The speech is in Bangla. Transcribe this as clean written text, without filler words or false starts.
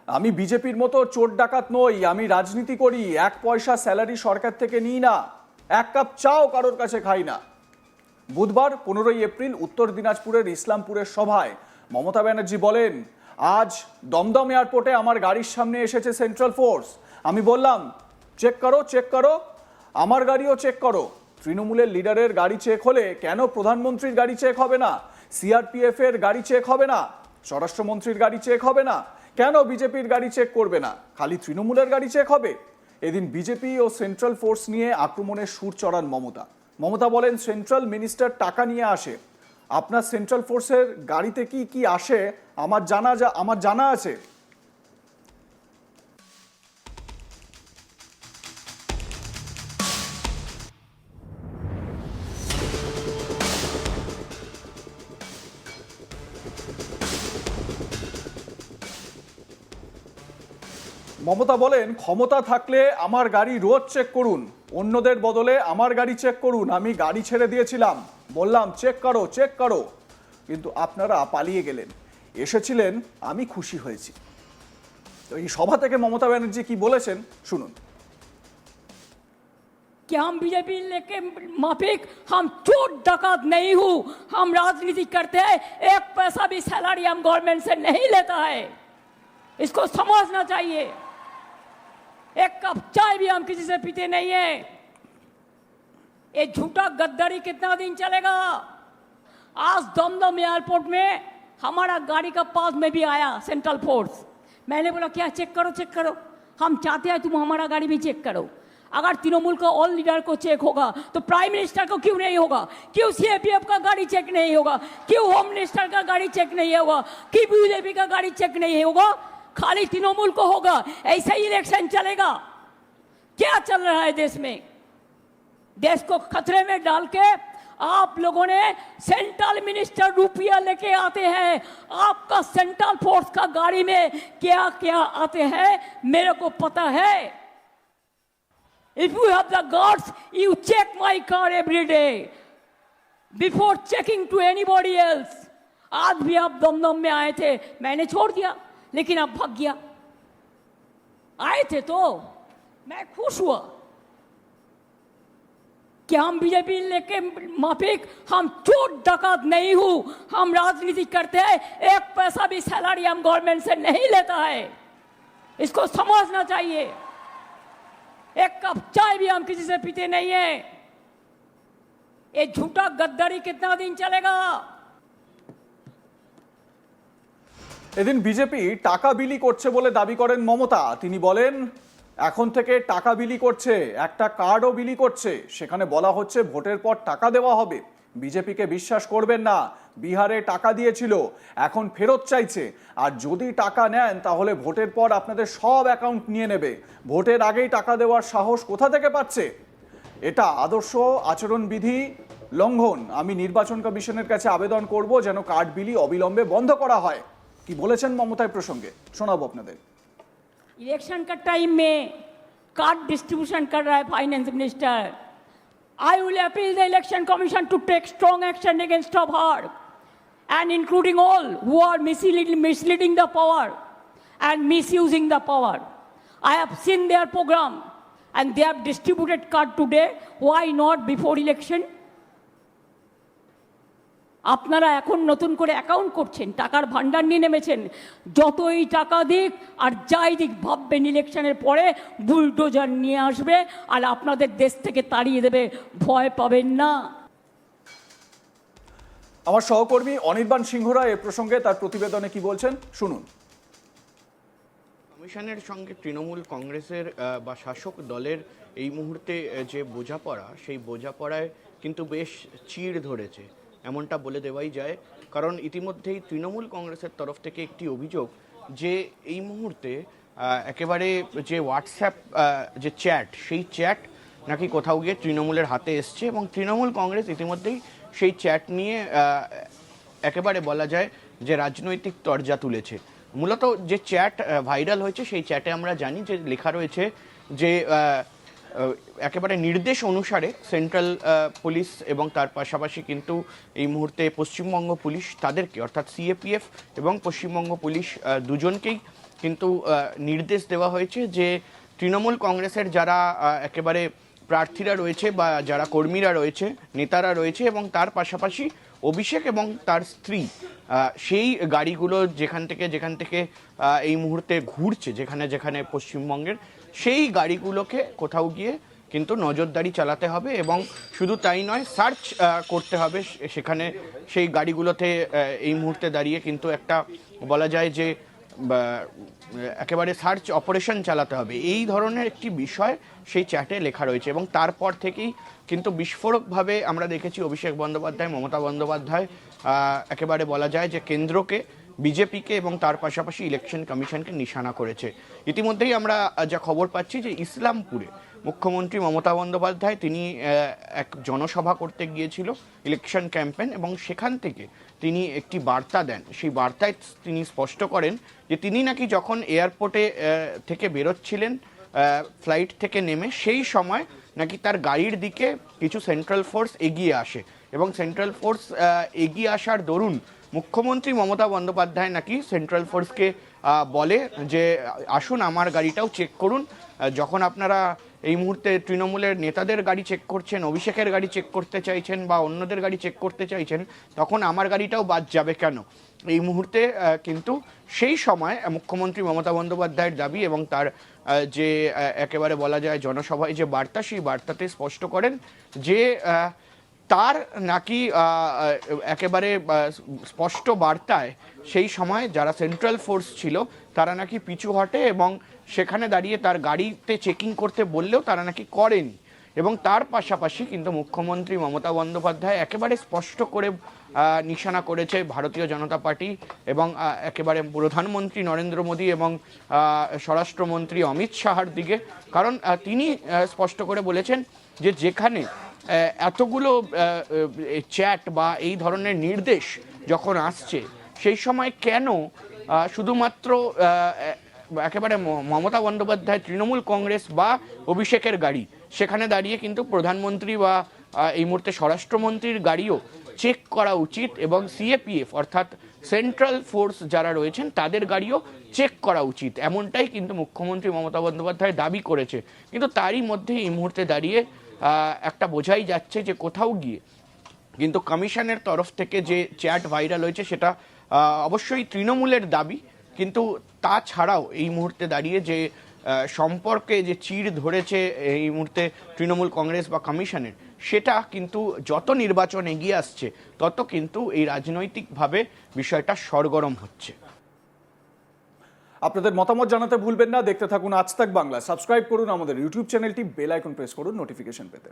আমি বিজেপির মতো চোর ডাকাত নই, আমি রাজনীতি করি, এক পয়সা স্যালারি সরকার থেকে নিই না, এক কাপ চাও কারোর কাছে খাই না। বুধবার 15ই এপ্রিল উত্তর দিনাজপুরের ইসলামপুরের সভায় মমতা ব্যানার্জি বলেন, আজ দমদম এয়ারপোর্টে আমার গাড়ির সামনে এসেছে সেন্ট্রাল ফোর্স। আমি বললাম চেক করো চেক করো, আমার গাড়িও চেক করো। তৃণমূলের লিডারের গাড়ি চেক হলে কেন প্রধানমন্ত্রীর গাড়ি চেক হবে না, সিআরপিএফ এর গাড়ি চেক হবে না, স্বরাষ্ট্রমন্ত্রীর গাড়ি চেক হবে না, কেন বিজেপির গাড়ি চেক করবে না, খালি তৃণমূলের গাড়ি চেক হবে? এদিন বিজেপি ও সেন্ট্রাল ফোর্স নিয়ে আক্রমণের সুর চড়ান মমতা বলেন, সেন্ট্রাল মিনিস্টার টাকা নিয়ে আসে, আপনার সেন্ট্রাল ফোর্সের গাড়িতে কি কি আসে আমার জানা আছে। মমতা বলেন, ক্ষমতা থাকলে আমার গাড়ি রোজ চেক করুন, অন্যদের বদলে আমার গাড়ি চেক করুন। আমি গাড়ি ছেড়ে দিয়েছিলাম, বললাম চেক করো চেক করো, কিন্তু আপনারা পালিয়ে গেলেন। এসেছিলেন, আমি খুশি হয়েছি। তো এই সভা থেকে মমতা ব্যানার্জি কি বলেছেন শুনুন। कि हम बीजेपी लेके माफिक, हम चोर डकैत नहीं हूं, हम राजनीति करते हैं, एक पैसा भी सैलरी हम गवर्नमेंट से नहीं लेता है, इसको समझना चाहिए। एक कप चाय भी हम किसी से पीते नहीं है। ये झूठा गद्दारी कितना दिन चलेगा? आज दमदम एयरपोर्ट में हमारा गाड़ी का पास में भी आया सेंट्रल फोर्स। मैंने बोला क्या चेक करो, हम चाहते हैं तुम हमारा गाड़ी भी चेक करो। अगर तृणमूल का ऑल लीडर को चेक होगा तो प्राइम मिनिस्टर को क्यों नहीं होगा? क्यों सीआरपीएफ का गाड़ी चेक नहीं होगा? क्यों होम मिनिस्टर का गाड़ी चेक नहीं होगा? क्यों बीजेपी का गाड़ी चेक नहीं होगा? खाली तृणमूल को होगा? ऐसा ही इलेक्शन चलेगा? क्या चल रहा है देश में? देश को खतरे में डाल के आप लोगों ने सेंट्रल मिनिस्टर रुपया लेके आते हैं। आपका सेंट्रल फोर्स का गाड़ी में क्या क्या आते हैं मेरे को पता है। If you have the guts, you check my car every day before checking to anybody else. आज भी आप दमदम में आए थे, मैंने छोड़ दिया, लेकिन आप भाग गया। आए थे तो मैं खुश हुआ कि हम बीजेपी लेके माफिक, हम चोर डकैत नहीं हूं, हम राजनीति करते हैं, एक पैसा भी सैलरी हम गवर्नमेंट से नहीं लेता है, इसको समझना चाहिए। एक कप चाय भी हम किसी से पीते नहीं है। ये झूठा गद्दारी कितना दिन चलेगा? এদিন বিজেপি টাকা বিলি করছে বলে দাবি করেন মমতা। তিনি বলেন, এখন থেকে টাকা বিলি করছে, একটা কার্ডও বিলি করছে, সেখানে বলা হচ্ছে ভোটের পর টাকা দেওয়া হবে। বিজেপিকে বিশ্বাস করবেন না, বিহারে টাকা দিয়েছিল, এখন ফেরত চাইছে, আর যদি টাকা নেন তাহলে ভোটের পর আপনাদের সব অ্যাকাউন্ট নিয়ে নেবে। ভোটের আগেই টাকা দেওয়ার সাহস কোথা থেকে পাচ্ছে? এটা আদর্শ আচরণবিধি লঙ্ঘন। আমি নির্বাচন কমিশনের কাছে আবেদন করব যেন কার্ড বিলি অবিলম্বে বন্ধ করা হয়। কি বলেছেন মমতা প্রসঙ্গে শোনাবো আপনাদের। इलेक्शन का टाइम में कार्ड डिस्ट्रीब्यूशन कर रहा है finance minister. I will appeal the election commission to take strong action against of her and including all who are misleading the power and misusing the power. I have seen their program and they have distributed card today. Why not before election? আপনারা এখন নতুন করে অ্যাকাউন্ট করছেন, টাকার ভান্ডার নিয়ে নেমেছেন। যতই টাকা দিক আর যাই দিক ভাববেন ইলেকশনের পরে বুলডোজার নিয়ে আসবে আর আপনাদের দেশ থেকে তাড়িয়ে দেবে, ভয় পাবেন না। আমার সহকর্মী অনির্বাণ সিংহরা এ প্রসঙ্গে তার প্রতিবেদনে কি বলছেন শুনুন। কমিশনের সঙ্গে তৃণমূল কংগ্রেসের বা শাসক দলের এই মুহূর্তে যে বোঝাপড়া, সেই বোঝাপড়ায় কিন্তু বেশ চিড় ধরেছে এমনটা বলে দেওয়াই যায়। কারণ ইতিমধ্যেই তৃণমূল কংগ্রেসের তরফ থেকে একটি অভিযোগ যে এই মুহূর্তে একেবারে যে হোয়াটসঅ্যাপ যে চ্যাট, সেই চ্যাট নাকি কোথাও গিয়ে তৃণমূলের হাতে এসছে এবং তৃণমূল কংগ্রেস ইতিমধ্যেই সেই চ্যাট নিয়ে একেবারে বলা যায় যে রাজনৈতিক তরজা তুলেছে। মূলত যে চ্যাট ভাইরাল হয়েছে সেই চ্যাটে আমরা জানি যে লেখা রয়েছে যে একেবারে নির্দেশ অনুসারে সেন্ট্রাল পুলিশ এবং তার পাশাপাশি কিন্তু এই মুহূর্তে পশ্চিমবঙ্গ পুলিশ তাদেরকে, অর্থাৎ সিএপিএফ এবং পশ্চিমবঙ্গ পুলিশ দুজনকেই কিন্তু নির্দেশ দেওয়া হয়েছে যে তৃণমূল কংগ্রেসের যারা একেবারে প্রার্থীরা রয়েছে বা যারা কর্মীরা রয়েছে, নেতারা রয়েছে, এবং তার পাশাপাশি অভিষেক এবং তার স্ত্রী সেই গাড়িগুলো যেখান থেকে এই মুহূর্তে ঘুরছে যেখানে যেখানে পশ্চিমবঙ্গের, সেই গাড়িগুলোকে কোথাও গিয়ে কিন্তু নজরদারি চালাতে হবে এবং শুধু তাই নয়, সার্চ করতে হবে সেখানে সেই গাড়িগুলোতে এই মুহূর্তে দাঁড়িয়ে কিন্তু একটা বলা যায় যে একেবারে সার্চ অপারেশন চালাতে হবে, এই ধরনের একটি বিষয় সেই চ্যাটে লেখা রয়েছে। এবং তারপর থেকেই কিন্তু বিস্ফোরকভাবে আমরা দেখেছি অভিষেক বন্দ্যোপাধ্যায়, মমতা বন্দ্যোপাধ্যায় একেবারে বলা যায় যে কেন্দ্রকে, বিজেপিকে এবং তার পাশাপাশি ইলেকশন কমিশনকে নিশানা করেছে। ইতিমধ্যেই আমরা যা খবর পাচ্ছি যে ইসলামপুরে মুখ্যমন্ত্রী মমতা বন্দ্যোপাধ্যায় তিনি এক জনসভা করতে গিয়েছিল, ইলেকশন ক্যাম্পেন, এবং সেখান থেকে তিনি একটি বার্তা দেন। সেই বার্তায় তিনি স্পষ্ট করেন যে তিনি নাকি যখন এয়ারপোর্টে থেকে বেরোচ্ছিলেন ফ্লাইট থেকে নেমে, সেই সময় নাকি তার গাড়ির দিকে কিছু সেন্ট্রাল ফোর্স এগিয়ে আসে এবং সেন্ট্রাল ফোর্স এগিয়ে আসার দরুন মুখ্যমন্ত্রী মমতা বন্দ্যোপাধ্যায় নাকি সেন্ট্রাল ফোর্সকে বলে যে আসুন আমার গাড়িটাও চেক করুন। যখন আপনারা এই মুহূর্তে তৃণমূলের নেতাদের গাড়ি চেক করছেন, অভিষেকের গাড়ি চেক করতে চাইছেন বা অন্যদের গাড়ি চেক করতে চাইছেন, তখন আমার গাড়িটাও বাদ যাবে কেন? এই মুহূর্তে কিন্তু সেই সময় মুখ্যমন্ত্রী মমতা বন্দ্যোপাধ্যায়ের দাবি এবং তার যে একেবারে বলা যায় জনসভায় যে বার্তা, সেই বার্তাতে স্পষ্ট করেন যে তার নাকি একেবারে স্পষ্ট বার্তায় সেই সময় যারা সেন্ট্রাল ফোর্স ছিল তারা নাকি পিছু হটে এবং সেখানে দাঁড়িয়ে তার গাড়িতে চেকিং করতে বললেও তারা নাকি করেনি। এবং তার পাশাপাশি কিন্তু মুখ্যমন্ত্রী মমতা বন্দ্যোপাধ্যায় একেবারে স্পষ্ট করে নিশানা করেছে ভারতীয় জনতা পার্টি এবং একেবারে প্রধানমন্ত্রী নরেন্দ্র মোদী এবং স্বরাষ্ট্রমন্ত্রী অমিত শাহর দিকে। কারণ তিনি স্পষ্ট করে বলেছেন যে যেখানে এতগুলো চ্যাট বা এই ধরনের নির্দেশ যখন আসছে, সেই সময় কেন শুধুমাত্র একেবারে মমতা বন্দ্যোপাধ্যায়, তৃণমূল কংগ্রেস বা অভিষেকের গাড়ি, সেখানে দাঁড়িয়ে কিন্তু প্রধানমন্ত্রী বা এই মুহূর্তে স্বরাষ্ট্রমন্ত্রীর গাড়িও চেক করা উচিত এবং সিএপিএফ অর্থাৎ সেন্ট্রাল ফোর্স যারা রয়েছেন তাদের গাড়িও চেক করা উচিত, এমনটাই কিন্তু মুখ্যমন্ত্রী মমতা বন্দ্যোপাধ্যায় দাবি করেছে। কিন্তু তারই মধ্যে এই মুহূর্তে দাঁড়িয়ে একটা বোঝাই যাচ্ছে যে কোথাও গিয়ে কিন্তু কমিশনের তরফ থেকে যে চ্যাট ভাইরাল হয়েছে সেটা অবশ্যই তৃণমূলের দাবি, কিন্তু তাছাড়াও এই মুহূর্তে দাঁড়িয়ে যে সম্পর্কে যে চিড় ধরেছে এই মুহূর্তে তৃণমূল কংগ্রেস বা কমিশনের, সেটা কিন্তু যত নির্বাচন এগিয়ে আসছে তত কিন্তু এই রাজনৈতিকভাবে বিষয়টা সরগরম হচ্ছে। আপনাদের মতামত জানাতে ভুলবেন না। দেখতে থাকুন আজ তাক বাংলা। সাবস্ক্রাইব করুন আমাদের ইউটিউব চ্যানেলটি, বেল আইকন প্রেস করুন নোটিফিকেশন পেতে।